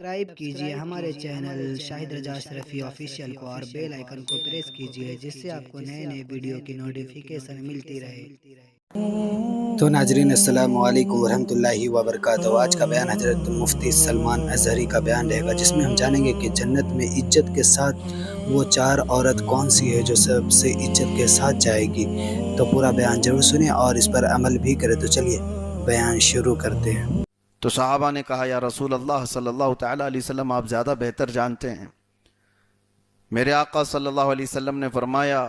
Subscribe کیجئے ہمارے channel شاہد رجا اشرفی آفیشیل کو اور بیل آئیکن کو پریس کیجئے جس سے آپ کو نئے نئے ویڈیو کی نوٹیفیکیشن ملتی رہے۔ تو ناظرین السلام علیکم ورحمۃ اللہ وبرکاتہ۔ آج کا بیان حضرت مفتی سلمان اظہری کا بیان رہے گا، جس میں ہم جانیں گے کہ جنت میں عزت کے ساتھ وہ 4 عورت کون سی ہے جو سب سے عزت کے ساتھ جائے گی۔ تو پورا بیان ضرور سنیں اور اس پر عمل بھی کریں۔ تو چلیے بیان شروع کرتے ہیں۔ تو صحابہ نے کہا یا رسول اللہ صلی اللہ تعالیٰ علیہ وسلم، آپ زیادہ بہتر جانتے ہیں۔ میرے آقا صلی اللہ علیہ وسلم نے فرمایا،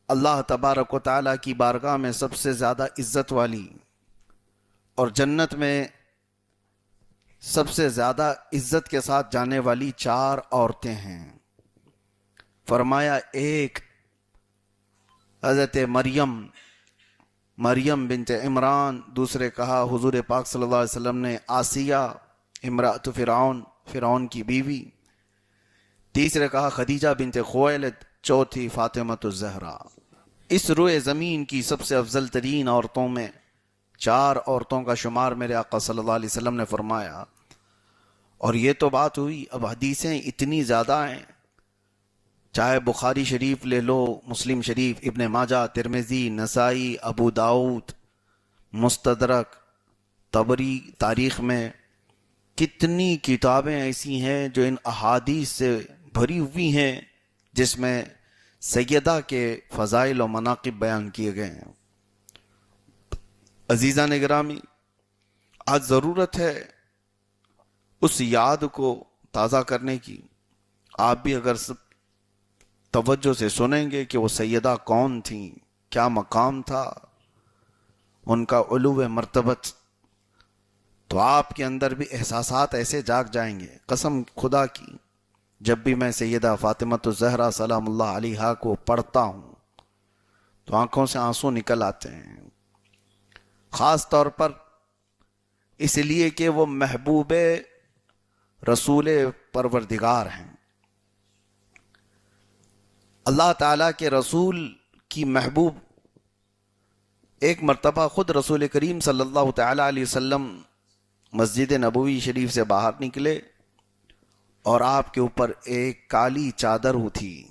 اللہ تبارک و تعالیٰ کی بارگاہ میں سب سے زیادہ عزت والی اور جنت میں سب سے زیادہ عزت کے ساتھ جانے والی 4 عورتیں ہیں۔ فرمایا ایک حضرت مریم بنت عمران، دوسرے کہا حضور پاک صلی اللہ علیہ وسلم نے آسیہ امرأۃ فرعون کی بیوی، تیسرے کہا خدیجہ بنت خویلد، چوتھی فاطمۃ الزہرا۔ اس روئے زمین کی سب سے افضل ترین عورتوں میں 4 عورتوں کا شمار میرے آقا صلی اللہ علیہ وسلم نے فرمایا۔ اور یہ تو بات ہوئی، اب حدیثیں اتنی زیادہ ہیں، چاہے بخاری شریف لے لو، مسلم شریف، ابن ماجہ، ترمذی، نسائی، ابو داؤد، مستدرک، طبری تاریخ میں، کتنی کتابیں ایسی ہیں جو ان احادیث سے بھری ہوئی ہیں جس میں سیدہ کے فضائل و مناقب بیان کیے گئے ہیں۔ عزیزان گرامی، آج ضرورت ہے اس یاد کو تازہ کرنے کی۔ آپ بھی اگر توجہ سے سنیں گے کہ وہ سیدہ کون تھیں، کیا مقام تھا ان کا، علو مرتبت، تو آپ کے اندر بھی احساسات ایسے جاگ جائیں گے۔ قسم خدا کی، جب بھی میں سیدہ فاطمۃ الزہرا سلام اللہ علیہا کو پڑھتا ہوں تو آنکھوں سے آنسو نکل آتے ہیں، خاص طور پر اس لیے کہ وہ محبوب رسول پروردگار ہیں۔ اللہ تعالیٰ کے رسول کی محبوب ایک مرتبہ خود رسول کریم صلی اللہ تعالیٰ علیہ وسلم مسجد نبوی شریف سے باہر نکلے اور آپ کے اوپر ایک کالی چادر تھی،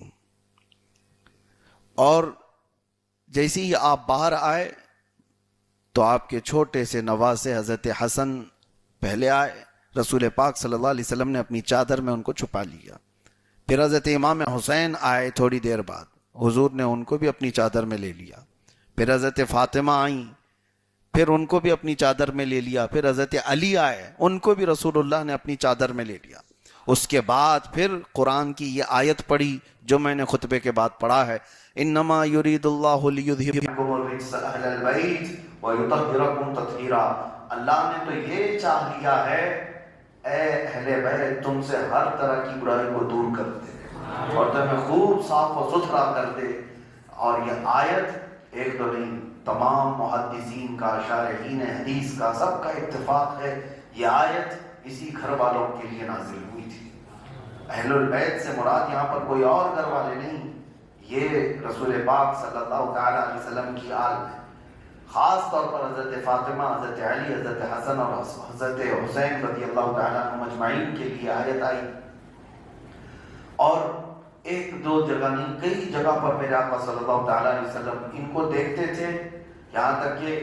اور جیسے ہی آپ باہر آئے تو آپ کے چھوٹے سے نواسے حضرت حسن پہلے آئے، رسول پاک صلی اللہ علیہ وسلم نے اپنی چادر میں ان کو چھپا لیا۔ پھر حضرت امام حسین آئے تھوڑی دیر بعد، حضور نے ان کو بھی اپنی چادر میں لے لیا۔ پھر حضرت فاطمہ آئیں، پھر ان کو بھی اپنی چادر میں لے لیا۔ پھر حضرت علی آئے، ان کو بھی رسول اللہ نے اپنی چادر میں لے لیا۔ اس کے بعد پھر قرآن کی یہ آیت پڑھی جو میں نے خطبے کے بعد پڑھا ہے، انما یرید اللہ لیذھبکم الرجس اہل البیت ویطہرکم تطہیرا۔ اللہ نے تو یہ چاہ لیا ہے اے اہل بیت تم سے ہر طرح کی برائی کو دور کر دے اور تمہیں خوب صاف و ستھرا کر دے۔ اور یہ آیت ایک دو نہیں، تمام محدثین کا، شارحین حدیث کا، سب کا اتفاق ہے یہ آیت اسی گھر والوں کے لیے نازل ہوئی تھی۔ اہل البیت سے مراد یہاں پر کوئی اور گھر والے نہیں، یہ رسول پاک صلی اللہ تعالیٰ علیہ وسلم کی آل ہے۔ خاص طور پر حضرت فاطمہ، حضرت علی، حضرت حسن اور حضرت حسین رضی اللہ تعالیٰ عنہ مجمعین کے لیے آیت آئی۔ اور ایک دو جگہ نہیں، کئی جگہ پر میرے آقا صلی اللہ تعالیٰ علیہ وسلم ان کو دیکھتے تھے، یہاں تک کہ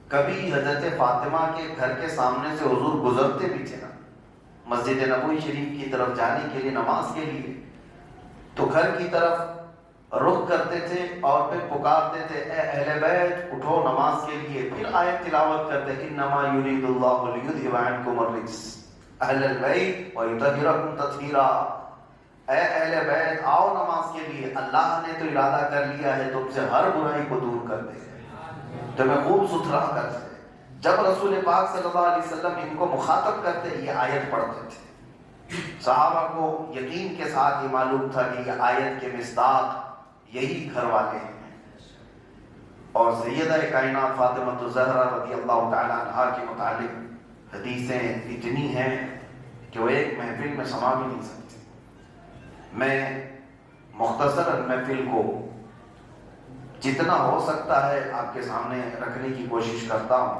کبھی حضرت فاطمہ کے گھر کے سامنے سے حضور گزرتے بھی تھے نا، مسجد نبوی شریف کی طرف جانے کے لیے، نماز کے لیے، تو گھر کی طرف رخ کرتے تھے اور پھر پکارتے تھے اے اہل بیت اٹھو نماز کے لیے۔ پھر آیت تلاوت کرتے انما یرید اللہ لیذھب عنکم الرجس اہل البیت ویطہرکم تطہیرا۔ اے اہل بیت آؤ نماز کے لیے، اللہ نے تو ارادہ کر لیا ہے تم سے ہر برائی کو دور کر دے، تمہیں خوب ستھرا کر دے۔ جب رسول پاک صلی اللہ علیہ وسلم ان کو مخاطب کرتے یہ آیت پڑھتے تھے، صحابہ کو یقین کے ساتھ یہ معلوم تھا کہ یہ آیت کے مصداق یہی گھر والے ہیں۔ اور سیدہ کائنات فاطمۃ الزہرا رضی اللہ تعالیٰ عنہا کے متعلق حدیثیں اتنی ہیں کہ وہ ایک محفل میں سما بھی نہیں سکتی۔ میں مختصر محفل کو جتنا ہو سکتا ہے آپ کے سامنے رکھنے کی کوشش کرتا ہوں۔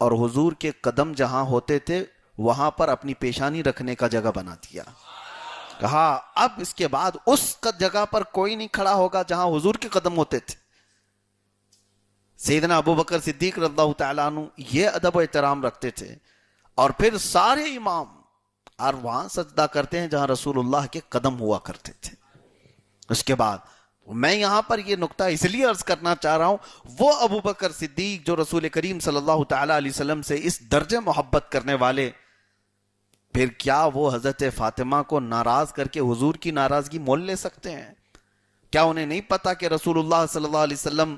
اور حضور کے قدم جہاں ہوتے تھے وہاں پر اپنی پیشانی رکھنے کا جگہ بنا دیا. کہا اب اس کے بعد اس جگہ پر کوئی نہیں کھڑا ہوگا جہاں حضور کے قدم ہوتے تھے. سیدنا ابو بکر صدیق رضی اللہ تعالیٰ عنہ یہ ادب و احترام رکھتے تھے. اور پھر سارے امام اور وہاں سجدہ کرتے ہیں جہاں رسول اللہ کے قدم ہوا کرتے تھے. اس کے بعد میں یہاں پر یہ نقطہ اس لیے عرض کرنا چاہ رہا ہوں، وہ ابو بکر صدیق جو رسول کریم صلی اللہ تعالیٰ علیہ وسلم سے اس درجے محبت کرنے والے، پھر کیا وہ حضرت فاطمہ کو ناراض کر کے حضور کی ناراضگی مول لے سکتے ہیں؟ کیا انہیں نہیں پتا کہ رسول اللہ صلی اللہ علیہ وسلم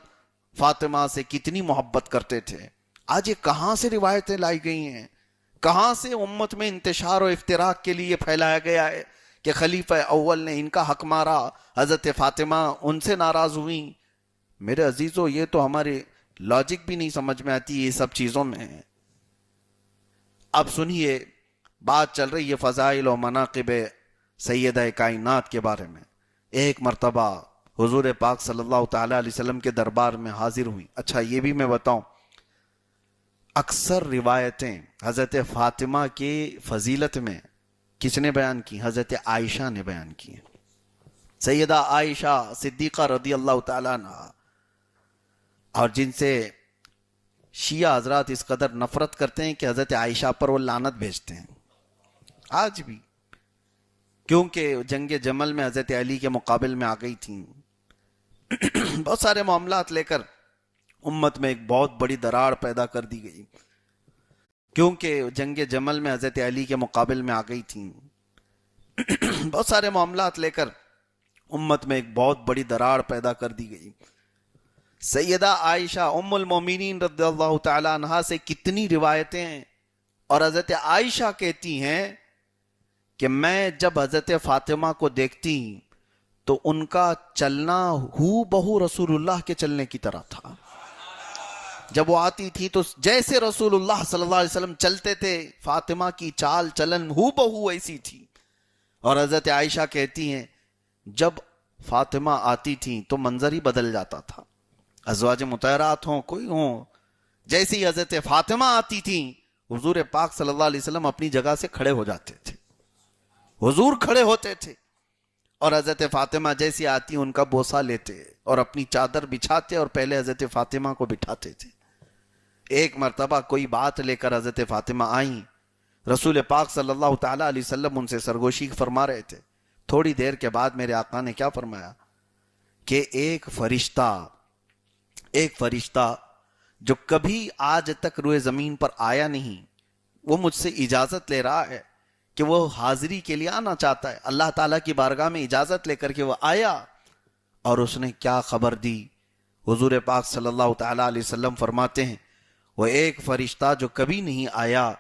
فاطمہ سے کتنی محبت کرتے تھے؟ آج یہ کہاں سے روایتیں لائی گئی ہیں، کہاں سے امت میں انتشار و افتراق کے لیے پھیلایا گیا ہے کہ خلیفہ اول نے ان کا حق مارا، حضرت فاطمہ ان سے ناراض ہوئیں. میرے عزیزو یہ تو ہمارے لاجک بھی نہیں سمجھ میں آتی یہ سب چیزوں میں. اب سنیے، بات چل رہی ہے فضائل و مناقب سیدہ کائنات کے بارے میں. ایک مرتبہ حضور پاک صلی اللہ تعالیٰ علیہ وسلم کے دربار میں حاضر ہوئی. اچھا یہ بھی میں بتاؤں، اکثر روایتیں حضرت فاطمہ کی فضیلت میں کس نے بیان کی؟ حضرت عائشہ نے بیان کی. سیدہ عائشہ صدیقہ رضی اللہ تعالیٰ عنہ، اور جن سے شیعہ حضرات اس قدر نفرت کرتے ہیں کہ حضرت عائشہ پر وہ لعنت بھیجتے ہیں آج بھی، کیونکہ جنگ جمل میں حضرت علی کے مقابل میں آ گئی تھیں. بہت سارے معاملات لے کر امت میں ایک بہت بڑی دراڑ پیدا کر دی گئی، کیونکہ جنگ جمل میں حضرت علی کے مقابل میں آ گئی تھیں. بہت سارے معاملات لے کر امت میں ایک بہت بڑی دراڑ پیدا کر دی گئی. سیدہ عائشہ ام المومنین رضی اللہ تعالی عنہا سے کتنی روایتیں ہیں، اور حضرت عائشہ کہتی ہیں کہ میں جب حضرت فاطمہ کو دیکھتی تو ان کا چلنا ہو بہو رسول اللہ کے چلنے کی طرح تھا. جب وہ آتی تھی تو جیسے رسول اللہ صلی اللہ علیہ وسلم چلتے تھے، فاطمہ کی چال چلن ہو بہو ایسی تھی. اور حضرت عائشہ کہتی ہیں جب فاطمہ آتی تھی تو منظر ہی بدل جاتا تھا. ازواج مطہرات ہوں کوئی ہوں، جیسی حضرت فاطمہ آتی تھی حضور پاک صلی اللہ علیہ وسلم اپنی جگہ سے کھڑے ہو جاتے تھے، حضور کھڑے ہوتے تھے، اور حضرت فاطمہ جیسی آتی ان کا بوسہ لیتے اور اپنی چادر بچھاتے اور پہلے حضرت فاطمہ کو بٹھاتے تھے. ایک مرتبہ کوئی بات لے کر حضرت فاطمہ آئیں، رسول پاک صلی اللہ تعالیٰ علیہ وسلم ان سے سرگوشی فرما رہے تھے. تھوڑی دیر کے بعد میرے آقا نے کیا فرمایا کہ ایک فرشتہ جو کبھی آج تک روئے زمین پر آیا نہیں، وہ مجھ سے اجازت لے رہا ہے کہ وہ حاضری کے لیے آنا چاہتا ہے. اللہ تعالیٰ کی بارگاہ میں اجازت لے کر کے وہ آیا، اور اس نے کیا خبر دی؟ حضور پاک صلی اللہ تعالیٰ علیہ وسلم فرماتے ہیں وہ ایک فرشتہ جو کبھی نہیں آیا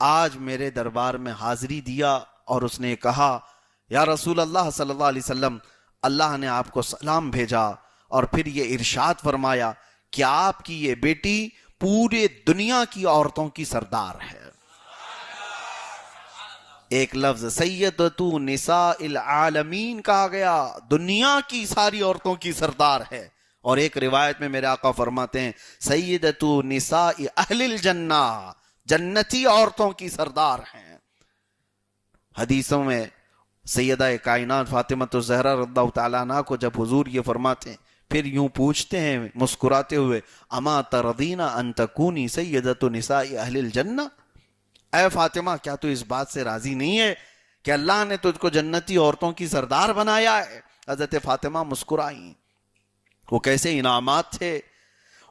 آج میرے دربار میں حاضری دیا، اور اس نے کہا یا رسول اللہ صلی اللہ علیہ وسلم اللہ نے آپ کو سلام بھیجا، اور پھر یہ ارشاد فرمایا کہ آپ کی یہ بیٹی پورے دنیا کی عورتوں کی سردار ہے. ایک لفظ سیدتو نساء العالمین کہا گیا، دنیا کی ساری عورتوں کی سردار ہے. اور ایک روایت میں میرے آقا فرماتے ہیں سیدتو نساء اہل الجنہ، جنتی عورتوں کی سردار ہیں. حدیثوں میں سیدہ کائنات فاطمہ الزہرا رضی اللہ تعالیٰ عنہ کو جب حضور یہ فرماتے ہیں، پھر یوں پوچھتے ہیں مسکراتے ہوئے اما ترضین ان تکونی سیدۃ نساء اہل الجنہ، اے فاطمہ کیا تو اس بات سے راضی نہیں ہے کہ اللہ نے تجھ کو جنتی عورتوں کی سردار بنایا ہے؟ حضرت فاطمہ مسکرائیں. وہ کیسے انعامات تھے.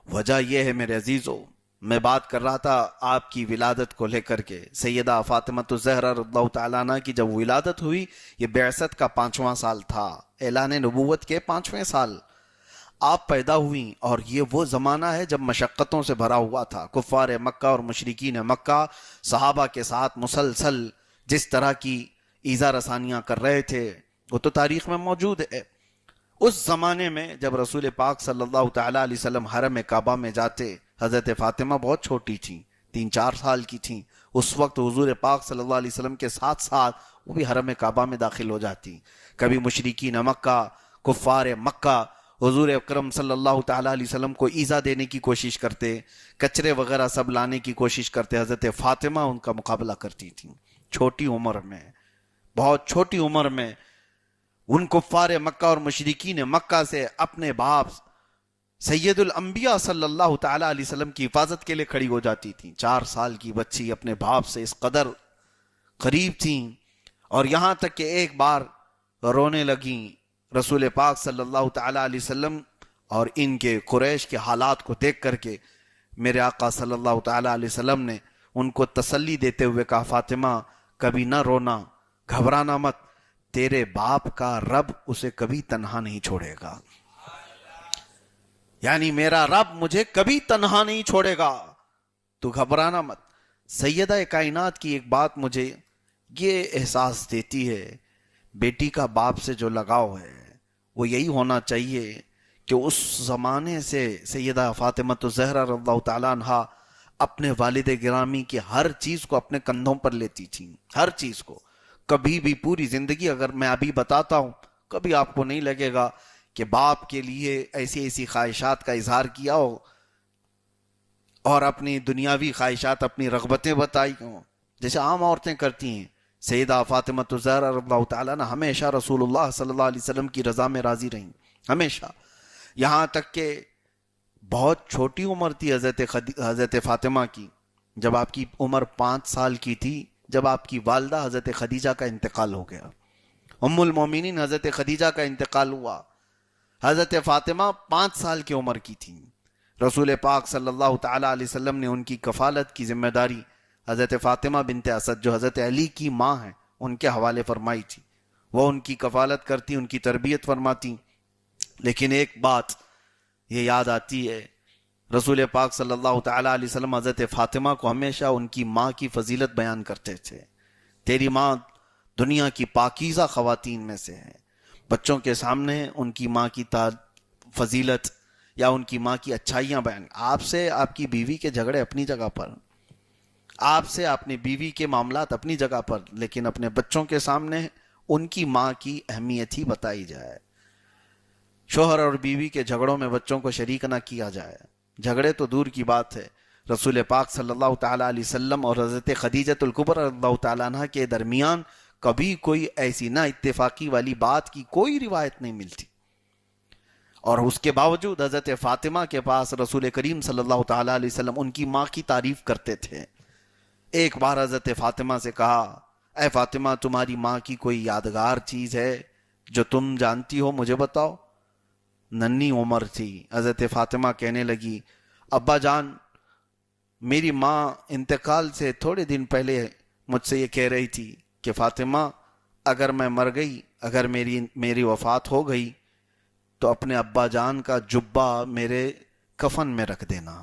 وجہ یہ ہے میرے عزیزو، میں بات کر رہا تھا آپ کی ولادت کو لے کر کے. سیدہ فاطمہ الزہرا رضی اللہ تعالیٰ عنہ کی جب ولادت ہوئی، یہ بعثت کا 5واں سال تھا، اعلان نبوت کے 5ویں سال آپ پیدا ہوئیں. اور یہ وہ زمانہ ہے جب مشقتوں سے بھرا ہوا تھا. کفار مکہ اور مشرکین مکہ صحابہ کے ساتھ مسلسل جس طرح کی ایذا رسانیاں کر رہے تھے وہ تو تاریخ میں موجود ہے. اس زمانے میں جب رسول پاک صلی اللہ تعالیٰ علیہ وسلم حرم کعبہ میں جاتے، حضرت فاطمہ بہت چھوٹی تھیں، 3-4 سال کی تھیں. اس وقت حضور پاک صلی اللہ علیہ وسلم کے ساتھ ساتھ وہ بھی حرم کعبہ میں داخل ہو جاتی. کبھی مشرکین مکہ، کفار مکہ حضور اکرم صلی اللہ تعالیٰ علیہ وسلم کو ایذا دینے کی کوشش کرتے، کچرے وغیرہ سب لانے کی کوشش کرتے، حضرت فاطمہ ان کا مقابلہ کرتی تھیں چھوٹی عمر میں، بہت چھوٹی عمر میں۔ ان کفار مکہ اور مشرکین مکہ سے اپنے باپ سید الانبیاء صلی اللہ تعالیٰ علیہ وسلم کی حفاظت کے لیے کھڑی ہو جاتی تھیں۔ 4 سال کی بچی اپنے باپ سے اس قدر قریب تھیں، اور یہاں تک کہ ایک بار رونے لگیں رسول پاک صلی اللہ تعالیٰ علیہ وسلم، اور ان کے قریش کے حالات کو دیکھ کر کے میرے آقا صلی اللہ تعالیٰ علیہ وسلم نے ان کو تسلی دیتے ہوئے کہا، فاطمہ کبھی نہ رونا، گھبرانا مت، تیرے باپ کا رب اسے کبھی تنہا نہیں چھوڑے گا، یعنی میرا رب مجھے کبھی تنہا نہیں چھوڑے گا، تو گھبرانا مت۔ سیدہ کائنات کی ایک بات مجھے یہ احساس دیتی ہے، بیٹی کا باپ سے جو لگاؤ ہے وہ یہی ہونا چاہیے کہ اس زمانے سے سیدہ فاطمہ الزہرا رضی اللہ تعالیٰ عنہا اپنے والد گرامی کی ہر چیز کو اپنے کندھوں پر لیتی تھیں، ہر چیز کو۔ کبھی بھی پوری زندگی اگر میں ابھی بتاتا ہوں، کبھی آپ کو نہیں لگے گا کہ باپ کے لیے ایسی ایسی خواہشات کا اظہار کیا ہو اور اپنی دنیاوی خواہشات، اپنی رغبتیں بتائی ہوں جیسے عام عورتیں کرتی ہیں۔ سیدہ فاطمہ الزہرا رضی اللہ تعالیٰ عنہ ہمیشہ رسول اللہ صلی اللہ علیہ وسلم کی رضا میں راضی رہیں، ہمیشہ، یہاں تک کہ بہت چھوٹی عمر تھی حضرت فاطمہ کی، جب آپ کی عمر 5 سال کی تھی، جب آپ کی والدہ حضرت خدیجہ کا انتقال ہو گیا، ام المومنین حضرت خدیجہ کا انتقال ہوا، حضرت فاطمہ 5 سال کی عمر کی تھی۔ رسول پاک صلی اللہ تعالیٰ علیہ وسلم نے ان کی کفالت کی ذمہ داری حضرت فاطمہ بنت اسد جو حضرت علی کی ماں ہیں ان کے حوالے فرمائی تھی، وہ ان کی کفالت کرتی، ان کی تربیت فرماتی۔ لیکن ایک بات یہ یاد آتی ہے، رسول پاک صلی اللہ تعالیٰ علیہ وسلم حضرت فاطمہ کو ہمیشہ ان کی ماں کی فضیلت بیان کرتے تھے، تیری ماں دنیا کی پاکیزہ خواتین میں سے ہے۔ بچوں کے سامنے ان کی ماں کی فضیلت یا ان کی ماں کی اچھائیاں بیان۔ آپ سے آپ کی بیوی کے جھگڑے اپنی جگہ پر، آپ سے اپنی بیوی کے معاملات اپنی جگہ پر، لیکن اپنے بچوں کے سامنے ان کی ماں کی اہمیت ہی بتائی جائے۔ شوہر اور بیوی کے جھگڑوں میں بچوں کو شریک نہ کیا جائے، جھگڑے تو دور کی بات ہے، رسول پاک صلی اللہ تعالیٰ علیہ وسلم اور حضرت خدیجہ الکبریٰ رضی اللہ تعالیٰ عنہ کے درمیان کبھی کوئی ایسی نہ اتفاقی والی بات کی کوئی روایت نہیں ملتی، اور اس کے باوجود حضرت فاطمہ کے پاس رسول کریم صلی اللہ تعالیٰ علیہ وسلم ان کی ماں کی تعریف کرتے تھے۔ ایک بار حضرت فاطمہ سے کہا، اے فاطمہ تمہاری ماں کی کوئی یادگار چیز ہے جو تم جانتی ہو، مجھے بتاؤ۔ ننھی عمر تھی، حضرت فاطمہ کہنے لگی، ابا جان میری ماں انتقال سے تھوڑے دن پہلے مجھ سے یہ کہہ رہی تھی کہ فاطمہ اگر میں مر گئی، اگر میری وفات ہو گئی تو اپنے ابا جان کا جبہ میرے کفن میں رکھ دینا،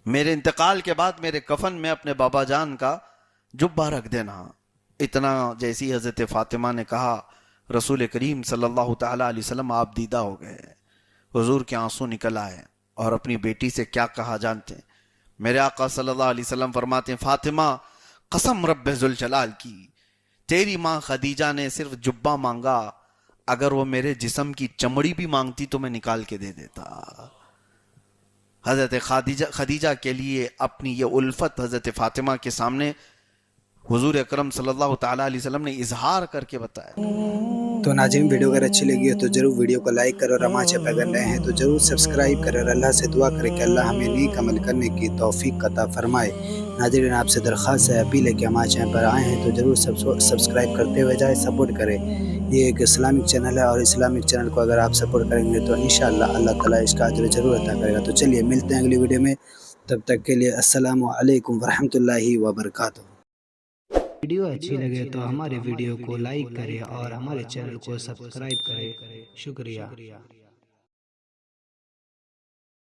میرے انتقال کے بعد میرے کفن میں اپنے بابا جان کا جبہ رکھ دینا۔ اتنا جیسی حضرت فاطمہ نے کہا، رسول کریم صلی اللہ تعالیٰ علیہ وسلم آپ دیدہ ہو گئے، حضور کے آنسو نکل آئے، اور اپنی بیٹی سے کیا کہا جانتے ہیں؟ میرے آقا صلی اللہ علیہ وسلم فرماتے ہیں، فاطمہ قسم رب ذوالجلال کی، تیری ماں خدیجہ نے صرف جبہ مانگا، اگر وہ میرے جسم کی چمڑی بھی مانگتی تو میں نکال کے دے دیتا۔ حضرت خدیجہ کے لیے اپنی یہ الفت حضرت فاطمہ کے سامنے حضور اکرم صلی اللہ تعالیٰ علیہ وسلم نے اظہار کر کے بتایا۔ تو ناظرین ویڈیو اگر اچھی لگی ہے تو ضرور ویڈیو کو لائک کرو، اور ہمارے چینل اگر نئے ہیں تو ضرور سبسکرائب کریں، اور اللہ سے دعا کریں کہ اللہ ہمیں نیک عمل کرنے کی توفیق عطا فرمائے۔ ناظرین آپ سے درخواست ہے، اپیل ہے کہ ہمارے چینل پر آئے ہیں تو ضرور سبسکرائب کرتے ہوئے جائے، سپورٹ کریں۔ یہ ایک اسلامک چینل ہے، اور اسلامک چینل کو اگر آپ سپورٹ کریں گے تو انشاءاللہ اللہ تعالیٰ اس کا اجر ضرور عطا کرے گا۔ تو چلیے ملتے ہیں اگلی ویڈیو میں، تب تک کے لیے السلام علیکم ورحمۃ اللہ وبرکاتہ۔ ویڈیو اچھی لگے تو ہمارے ویڈیو کو لائک کریں اور ہمارے چینل کو سبسکرائب کریں۔ شکریہ۔